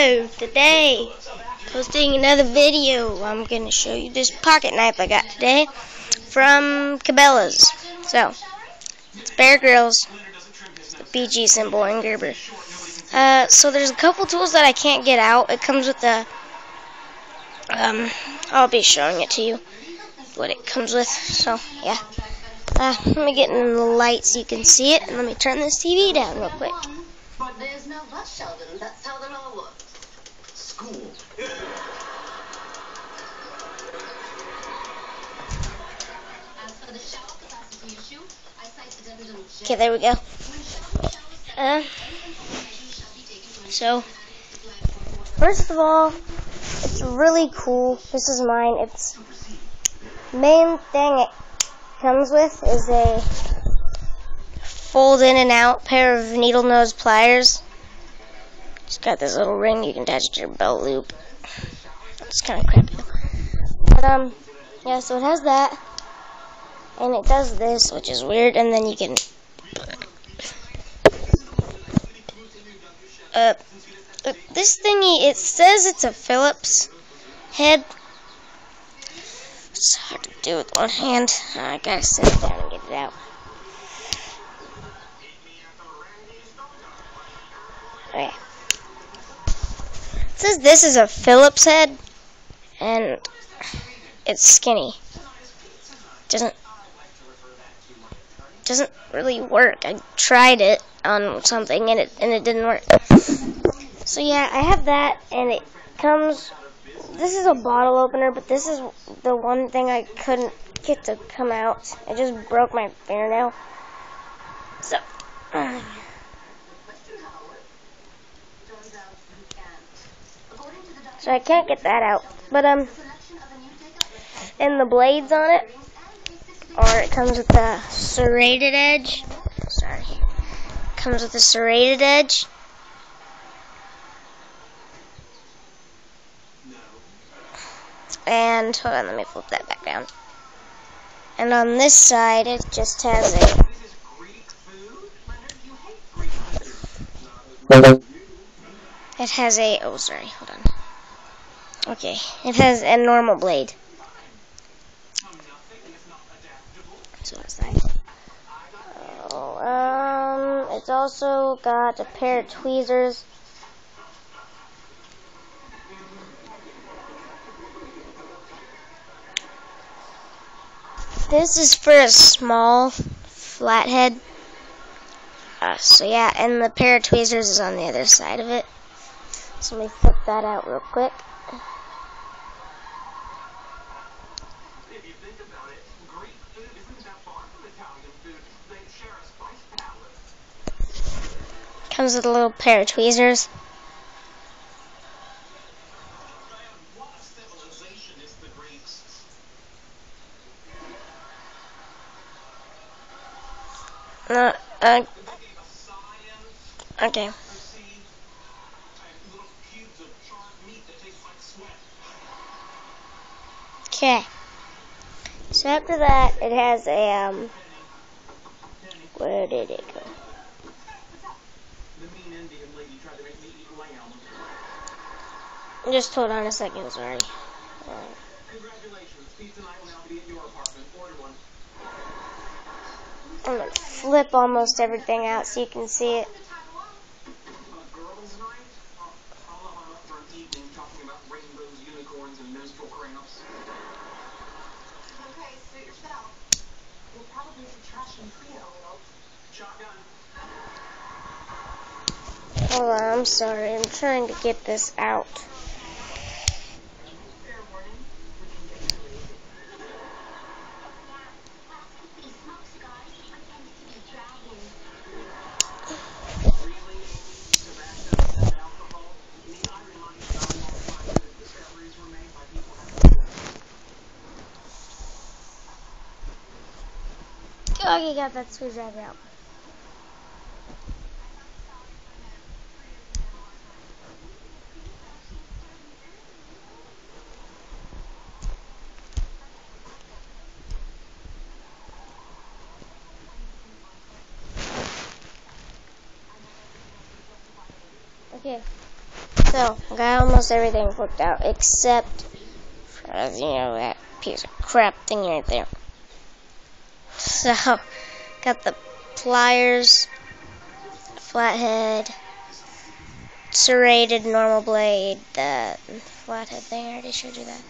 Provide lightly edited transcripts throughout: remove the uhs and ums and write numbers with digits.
Hello, today posting another video. I'm gonna show you this pocket knife I got today from Cabela's. So it's Bear Grylls, the BG symbol and Gerber. So there's a couple tools that I can't get out. It comes with the I'll be showing it to you what it comes with. So yeah, let me get in the light so you can see it, and let me turn this TV down real quick. But there's no but, Sheldon. That's how the law works. School. As for the shower capacity issue, I cited evidence. Okay, there we go. So, first of all, it's really cool. This is mine. It's main thing it comes with is a fold in and out pair of needle nose pliers. It's got this little ring you can attach to your belt loop. It's kind of crappy. But yeah, so it has that, and it does this, which is weird, and then you can this thingy, it says it's a Phillips head. It's hard to do with one hand. I gotta sit it down and get it out. Okay. It says this is a Phillips head, and it's skinny. Doesn't really work. I tried it on something and it didn't work. So yeah, I have that, and it comes. This is a bottle opener, but this is the one thing I couldn't get to come out. It just broke my fingernail. So I can't get that out. But and the blades on it, or it comes with a serrated edge. Sorry. Comes with a serrated edge. And hold on, let me flip that back down. And on this side, it just has oh sorry, hold on. Okay, it has a normal blade. So that's that. It's also got a pair of tweezers. This is for a small flathead. So yeah, and the pair of tweezers is on the other side of it. So let me flip that out real quick. If you think about it, Greek food isn't that far from Italian food. They share a spice palette. Comes with a little pair of tweezers. What a civilization is the Greeks. Okay. Okay. So after that, it has a, where did it go? Just hold on a second, sorry. Congratulations. Pizza night will now be at your apartment. Order one. I'm going to flip almost everything out so you can see it. Girls night? I'll have on up for an evening talking about rainbows, unicorns, and menstrual cramps. Okay, suit yourself. We'll probably be trashing Creole. Shotgun. Hold on, I'm sorry. I'm trying to get this out. Fair warning. We can get crazy. Okay, got that screwdriver out. Okay. So, I got almost everything worked out except for, that piece of crap thing right there. So, got the pliers, flathead, serrated normal blade, the flathead thing, I already showed you that.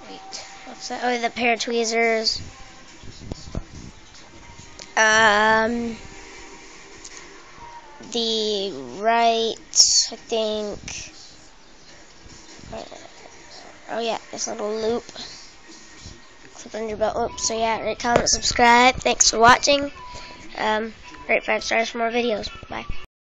Wait, what's that? Oh, the pair of tweezers. The right, I think. Oh yeah, this little loop. Clip under your belt loop. So yeah, rate, comment, subscribe. Thanks for watching. Rate 5 stars for more videos. Bye.